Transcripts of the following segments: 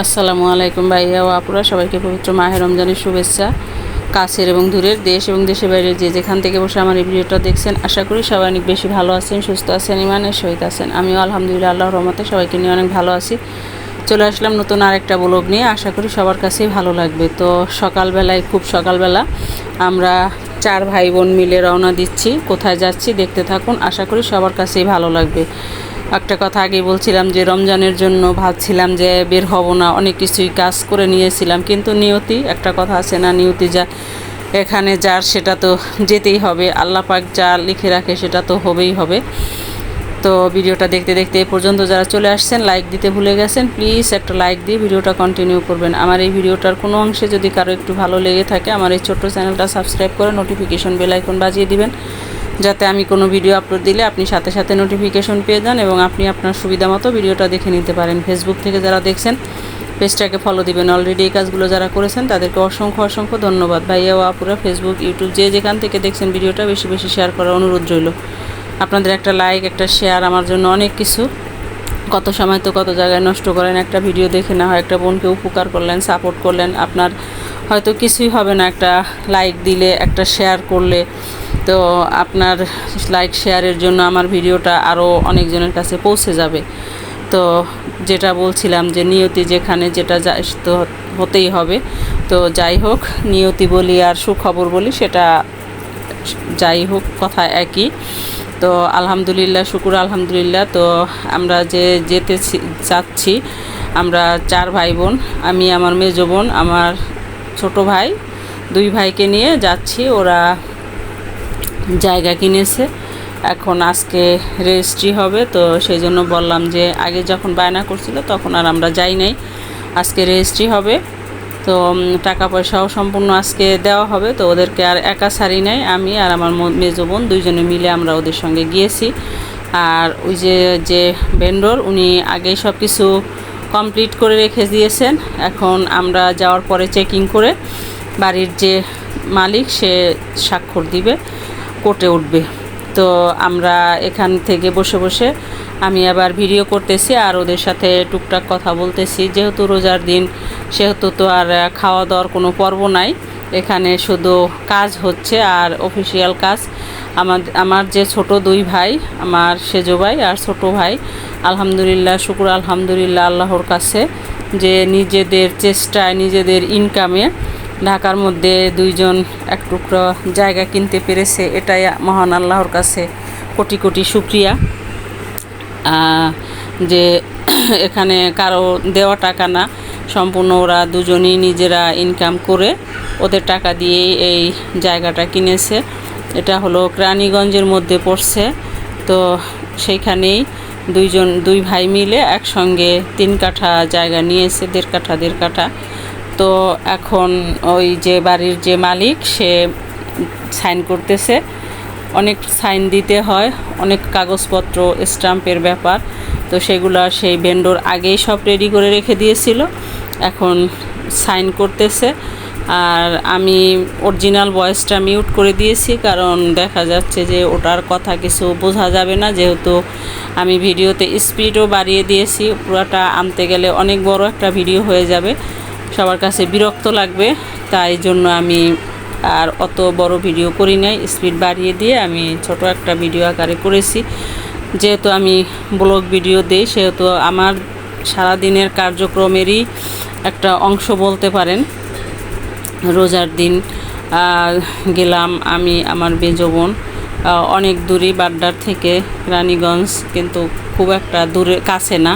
আসসালামু আলাইকুম ভাইয়া ও আপুরা, সবাইকে পবিত্র মাহে রমজানের শুভেচ্ছা। কাছের এবং দূরের, দেশ এবং দেশের বাইরে যে যেখান থেকে বসে আমার এই ভিডিওটা দেখছেন, আশা করি সবাই অনেক বেশি ভালো আছেন, সুস্থ আছেন, ইমানের সহিত আছেন। আমিও আলহামদুলিল্লাহ আল্লাহর রহমতে সবাইকে নিয়ে অনেক ভালো আছি। চলে আসলাম নতুন আরেকটা ব্লগ নিয়ে, আশা করি সবার কাছেই ভালো লাগবে। তো সকালবেলায়, খুব সকালবেলা আমরা 4 ভাই বোন মিলে রওনা দিচ্ছি। কোথায় যাচ্ছি দেখতে থাকুন, আশা করি সবার কাছেই ভালো লাগবে। একটা কথা আগেই বলছিলাম যে রমজানের জন্য ভাবছিলাম যে বের হব না, অনেক কিছুই কাজ করে নিয়েছিলাম, কিন্তু নিয়তি, একটা কথা আছে না, নিয়তি যা এখানে যার সেটা তো যেতেই হবে। আল্লাহ পাক যা লিখে রাখে সেটা তো হবেই হবে। তো ভিডিওটা দেখতে দেখতে এ পর্যন্ত যারা চলে আসছেন, লাইক দিতে ভুলে গেছেন, প্লিজ একটা লাইক দিয়ে ভিডিওটা কন্টিনিউ করবেন। আমার এই ভিডিওটার কোনো অংশে যদি কারো একটু ভালো লেগে থাকে, আমার এই ছোট্ট চ্যানেলটা সাবস্ক্রাইব করে নোটিফিকেশন বেল আইকন বাজিয়ে দিবেন, যাতে আমি কোনো ভিডিও আপলোড দিলে আপনি সাথে সাথে নোটিফিকেশন পেয়ে যান এবং আপনি আপনার সুবিধা মতো ভিডিওটা দেখে নিতে পারেন। ফেসবুক থেকে যারা দেখছেন, পেজটাকে ফলো দিবেন। অলরেডি এই কাজগুলো যারা করেছেন তাদেরকে অসংখ্য অসংখ্য ধন্যবাদ। ভাইয়া ও আপুরা, ফেসবুক, ইউটিউব যে যেখান থেকে দেখছেন ভিডিওটা বেশি বেশি শেয়ার করার অনুরোধ রইল। আপনাদের একটা লাইক, একটা শেয়ার আমার জন্য অনেক কিছু। কত সময় তো কত জায়গায় নষ্ট করেন, একটা ভিডিও দেখে না হয় একটা বোনকে উপকার করলেন, সাপোর্ট করলেন, আপনার হয়তো কিছুই হবে না একটা লাইক দিলে, একটা শেয়ার করলে। তো আপনার লাইক শেয়ারের জন্য আমার ভিডিওটা আরও অনেকজনের কাছে পৌঁছে যাবে। তো যেটা বলছিলাম যে নিয়তি যেখানে যেটা যায় তো হতেই হবে। তো যাই হোক, নিয়তি বলি আর সুখবর বলি, সেটা যাই হোক কথা একই। তো আলহামদুলিল্লাহ, শুকুর আলহামদুলিল্লাহ। তো আমরা যে যেতে চাচ্ছি, আমরা 4 ভাই বোন, আমি, আমার মেজো বোন, আমার ছোট ভাই, 2 ভাইকে নিয়ে যাচ্ছি। ওরা জায়গা কিনেছে, এখন আজকে রেজিস্ট্রি হবে। তো সেই জন্য বললাম যে আগে যখন বায়না করছিল তখন আর আমরা যাই নাই, আজকে রেজিস্ট্রি হবে। তো টাকা পয়সাও সম্পূর্ণ আজকে দেওয়া হবে। তো ওদেরকে আর একা ছাড়ি নাই, আমি আর আমার মেজো বোন 2 জনে মিলে আমরা ওদের সঙ্গে গিয়েছি। আর ওই যে ভেন্ডর, উনি আগেই সব কিছু কমপ্লিট করে রেখে দিয়েছেন। এখন আমরা যাওয়ার পরে চেকিং করে বাড়ির যে মালিক সে স্বাক্ষর দিবে, কোর্টে উঠবে। তো আমরা এখান থেকে বসে বসে আমি আবার ভিডিও করতেছি আর ওদের সাথে টুকটাক কথা বলতেছি। যেহেতু রোজার দিন, সেহেতু তো আর খাওয়া দাওয়ার কোনো পর্ব নাই, এখানে শুধু কাজ হচ্ছে আর অফিসিয়াল কাজ। আমার যে ছোট 2 ভাই, আমার সেজো ভাই আর ছোট ভাই, আলহামদুলিল্লাহ, শুকুর আলহামদুলিল্লাহ আল্লাহর কাছে যে নিজেদের চেষ্টায়, নিজেদের ইনকামে ঢাকার মধ্যে 2 জন এক টুকরো জায়গা কিনতে পেরেছে। এটাই মহান আল্লাহর কাছে কোটি কোটি শুকরিয়া। যে এখানে কারো দেওয়া টাকা না, সম্পূর্ণ ওরা 2 জনই নিজেরা ইনকাম করে ওদের টাকা দিয়েই এই জায়গাটা কিনেছে। এটা হলো কেরানীগঞ্জের মধ্যে পড়ছে। তো সেইখানেই 2 ভাই মিলে একসঙ্গে 3 কাঠা জায়গা নিয়েছে, 1.5 কাঠা। তো এখন ওই যে বাড়ির যে মালিক সে সাইন করতেছে, অনেক সাইন দিতে হয়, অনেক কাগজপত্র, স্ট্যাম্পের ব্যাপার। তো সেগুলো সেই ভেন্ডর আগেই সব রেডি করে রেখে দিয়েছিল, এখন সাইন করতেছে। আর আমি অরিজিনাল ভয়েসটা মিউট করে দিয়েছি, কারণ দেখা যাচ্ছে যে ওটার কথা কিছু বোঝা যাবে না, যেহেতু আমি ভিডিওতে স্পিডও বাড়িয়ে দিয়েছি। পুরোটা আনতে গেলে অনেক বড় একটা ভিডিও হয়ে যাবে, সবার কাছে বিরক্ত লাগবে। তাই জন্য আমি আর অত বড় ভিডিও করি নাই, স্পিড বাড়িয়ে দিয়ে আমি ছোট একটা ভিডিও আকারে করেছি। যেহেতু আমি ব্লগ ভিডিও দিই, সেহেতু আমার সারাদিনের কার্যক্রমেরই একটা অংশ বলতে পারেন। রোজার দিন গেলাম আমি, আমার মেজো বোন, অনেক দূরে, বাড্ডার থেকে রানীগঞ্জ, কিন্তু খুব একটা দূরে, কাছে না,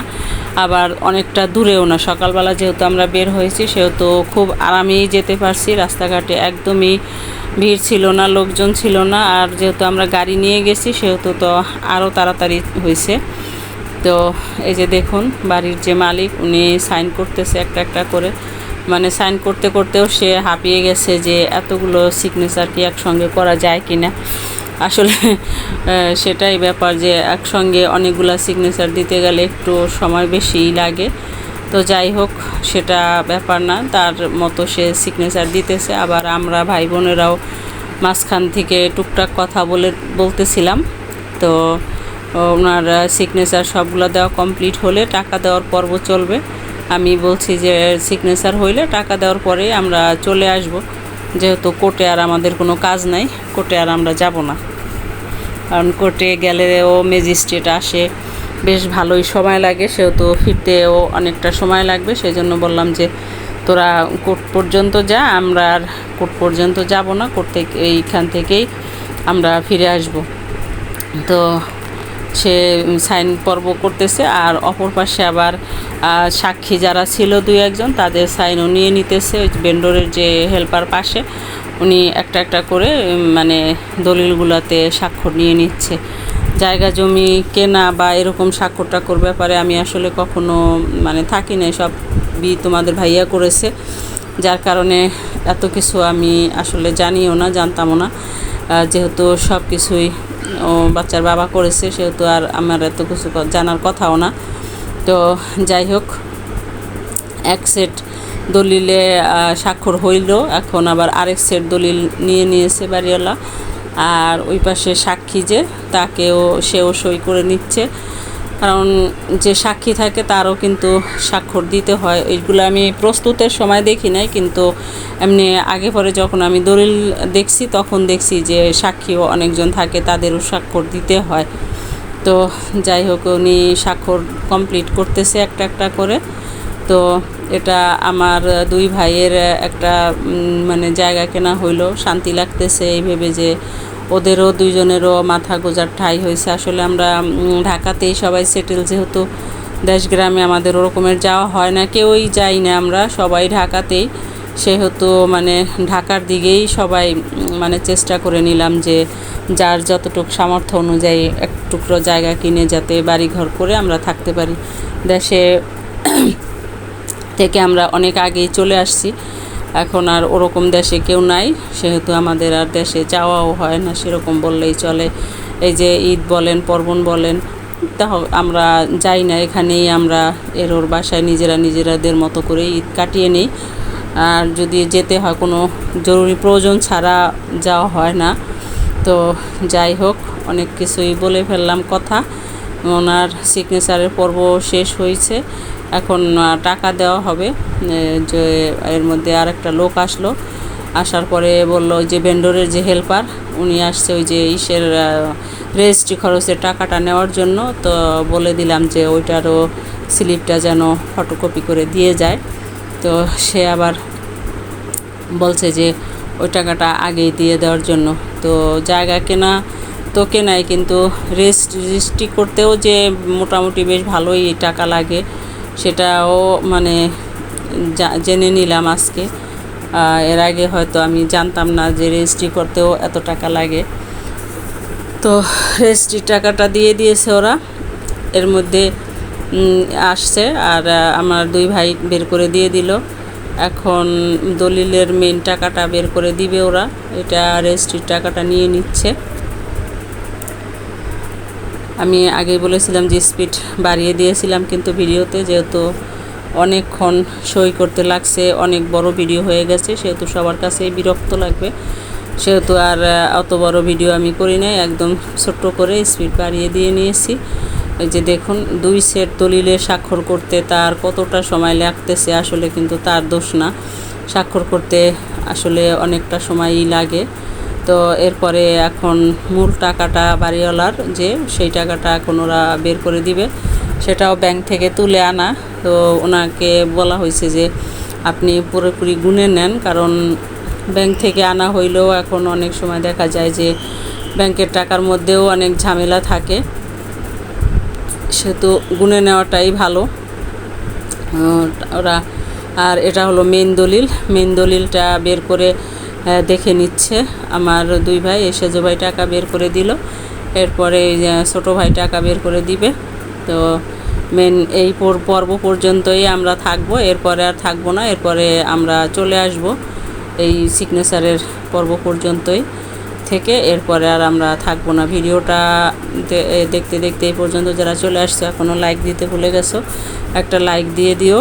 আবার অনেকটা দূরেও না। সকালবেলা যেহেতু আমরা বের হয়েছি, সেহেতু খুব আরামেই যেতে পারছি। রাস্তাঘাটে একদমই ভিড় ছিল না, লোকজন ছিল না। আর যেহেতু আমরা গাড়ি নিয়ে গেছি, সেহেতু তো আরও তাড়াতাড়ি হয়েছে। তো এই যে দেখুন, বাড়ির যে মালিক উনি সাইন করতেছে একটা একটা করে, মানে সাইন করতে করতেও সে হাঁপিয়ে গেছে যে এতগুলো সিগনেচার কি একসঙ্গে করা যায় কি না। আসলে সেটাই ব্যাপার, যে একসঙ্গে অনেকগুলো সিগনেচার দিতে গেলে একটু সময় বেশিই লাগে। তো যাই হোক, সেটা ব্যাপার না, তার মতো সে সিগনেচার দিতেছে। আবার আমরা ভাই বোনেরাও মাঝখান থেকে টুকটাক কথা বলতেছিলাম। তো ওনার সিগনেচার সবগুলো দেওয়া কমপ্লিট হলে টাকা দেওয়ার পর্ব চলবে। আমি বলছি যে সিগনেচার হইলে টাকা দেওয়ার পরে আমরা চলে আসব, যেহেতু কোর্টে আর আমাদের কোনো কাজ নাই, কোর্টে আর আমরা যাব না। কারণ কোর্টে গেলেও ম্যাজিস্ট্রেট আসে, বেশ ভালোই সময় লাগে, সেহেতু ফিরতেও অনেকটা সময় লাগবে। সেই জন্য বললাম যে তোরা কোর্ট পর্যন্ত যা, আমরা আর কোর্ট পর্যন্ত যাব না, কোর্ট থেকে এইখান থেকেই আমরা ফিরে আসব। তো সে সাইন পর্ব করতেছে, আর অপর পাশে আবার সাক্ষী যারা ছিল 2-1 তাদের সাইনও নিয়ে নিতেছে। ওই ভেন্ডরের যে হেল্পার পাশে, উনি একটা একটা করে মানে দলিলগুলোতে স্বাক্ষর নিয়ে নিচ্ছে। জায়গা জমি কেনা বা এরকম স্বাক্ষর টাক্ষর ব্যাপারে আমি আসলে কখনো মানে থাকি না, সবই তোমাদের ভাইয়া করেছে, যার কারণে এত কিছু আমি আসলে জানিও না, জানতামও না। যেহেতু সব কিছুই ও বাচ্চার বাবা করেছে, সেহেতু আর আমার এত কিছু জানার কথাও না। তো যাই হোক, এক সেট দলিলে স্বাক্ষর হইল, এখন আবার আরেক সেট দলিল নিয়ে নিয়েছে বাড়িওয়ালা। আর ওই পাশে সাক্ষী যে, সেও সই করে নিচ্ছে, কারণ যে সাক্ষী থাকে তারও কিন্তু স্বাক্ষর দিতে হয়। এইগুলো আমি প্রস্তুতের সময় দেখি নাই, কিন্তু এমনি আগে পরে যখন আমি দলিল দেখছি তখন দেখছি যে সাক্ষীও অনেকজন থাকে, তাদেরও স্বাক্ষর দিতে হয়। তো যাই হোক, উনি স্বাক্ষর কমপ্লিট করতেছে একটা একটা করে। তো এটা আমার 2 ভাইয়ের একটা মানে জায়গা কেনা হইলো, শান্তি লাগতেছে এই ভেবে যে ওদেরও 2জনেরও মাথা গোজার ঠাঁই হয়েছে। আসলে আমরা ঢাকাতেই সবাই সেটেল, যেহেতু দেশ গ্রামে আমাদের ওরকমের যাওয়া হয় না, কেউই যাই না, আমরা সবাই ঢাকাতেই, সেহেতু মানে ঢাকার দিকেই সবাই মানে চেষ্টা করে নিলাম যে যার যতটুকু সামর্থ্য অনুযায়ী এক টুকরো জায়গা কিনে যাতে বাড়িঘর করে আমরা থাকতে পারি। দেশে থেকে আমরা অনেক আগেই চলে আসছি, এখন আর ওরকম দেশে কেউ নাই, সেহেতু আমাদের আর দেশে যাওয়াও হয় না সেরকম বললেই চলে। এই যে ঈদ বলেন, পার্বণ বলেন, তা আমরা যাই না, এখানেই আমরা ওর বাসায় নিজেরাদের মতো করে ঈদ কাটিয়ে নিই। আর যদি যেতে হয় কোনো জরুরি প্রয়োজন ছাড়া যাওয়া হয় না। তো যাই হোক, অনেক কিছুই বলে ফেললাম কথা। ওনার সিগনেচারের পর্ব শেষ হয়েছে, এখন টাকা দেওয়া হবে। যে এর মধ্যে আর একটা লোক আসলো, আসার পরে বললো যে ভেন্ডরের যে হেল্পার, উনি আসছে ওই যে রেজিস্ট্রি খরচের টাকাটা নেওয়ার জন্য। তো বলে দিলাম যে ওইটারও স্লিপটা যেন ফটোকপি করে দিয়ে যায়। তো সে আবার বলছে যে ওই টাকাটা আগেই দিয়ে দেওয়ার জন্য। তো জায়গা কেনা তো কেনাই, কিন্তু রেজিস্ট্রি করতেও যে মোটামুটি বেশ ভালোই টাকা লাগে, সেটাও মানে জেনে নিলাম আজকে। এর আগে হয়তো আমি জানতাম না যে রেজিস্ট্রি করতেও এত টাকা লাগে। তো রেজিস্ট্রির টাকাটা দিয়ে দিয়েছে ওরা, এর মধ্যে আসছে, আর আমার 2 ভাই বের করে দিয়ে দিল। এখন দলিলের মেন টাকাটা বের করে দিবে ওরা, এটা রেজিস্ট্রির টাকাটা নিয়ে নিচ্ছে। আমি আগেই বলেছিলাম যে স্পিড বাড়িয়ে দিয়েছিলাম, কিন্তু ভিডিওতে যেহেতু অনেকক্ষণ সই করতে লাগছে, অনেক বড় ভিডিও হয়ে গেছে, সেহেতু সবার কাছেই বিরক্ত লাগবে, সেহেতু আর অত বড় ভিডিও আমি করি নাই, একদম ছোট্ট করে স্পিড বাড়িয়ে দিয়ে নিয়েছি। এই যে দেখুন, 2 সেট দলিলে স্বাক্ষর করতে তার কতটা সময় লাগতেছে, আসলে কিন্তু তার দোষ না, স্বাক্ষর করতে আসলে অনেকটা সময়ই লাগে। তো এরপরে এখন মূল টাকাটা বাড়িওয়ালার যে, সেই টাকাটা এখন ওরা বের করে দিবে, সেটাও ব্যাংক থেকে তুলে আনা। তো ওনাকে বলা হয়েছে যে আপনি পুরোপুরি গুনে নেন, কারণ ব্যাংক থেকে আনা হইলেও এখন অনেক সময় দেখা যায় যে ব্যাংকের টাকার মধ্যেও অনেক ঝামেলা থাকে, সেহেতু গুনে নেওয়াটাই ভালো ওরা। আর এটা হলো মেন দলিলটা বের করে দেখে নিচ্ছে আমার 2 ভাই। সেজো ভাই টাকা বের করে দিল, এরপরে ছোটো ভাই টাকা বের করে দিবে। তো মেন এই পর্ব পর্যন্তই আমরা থাকবো, এরপরে আর থাকবো না, এরপরে আমরা চলে আসব এই সিগনেচারের পর্ব পর্যন্তই থেকে, এরপরে আর আমরা থাকবো না। ভিডিওটা দেখতে দেখতে এই পর্যন্ত যারা চলে আসছে, এখনও লাইক দিতে ভুলে গেছো, একটা লাইক দিয়ে দিও।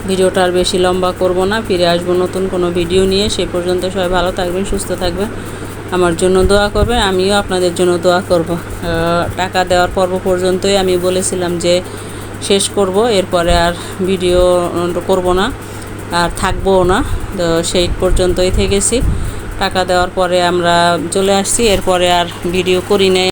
ভিডিওটা আর বেশি লম্বা করব না, ফিরে আসবো নতুন কোনো ভিডিও নিয়ে। সেই পর্যন্ত সবাই ভালো থাকবেন, সুস্থ থাকবেন, আমার জন্য দোয়া করবেন, আমিও আপনাদের জন্য দোয়া করব। টাকা দেওয়ার পর্ব পর্যন্তই আমি বলেছিলাম যে শেষ করব, এরপরে আর ভিডিও করব না আর থাকবোও না। তো সেই পর্যন্তই থেকেছি। টাকা দেওয়ার পরে আমরা চলে আসছি, এরপরে আর ভিডিও করি নাই।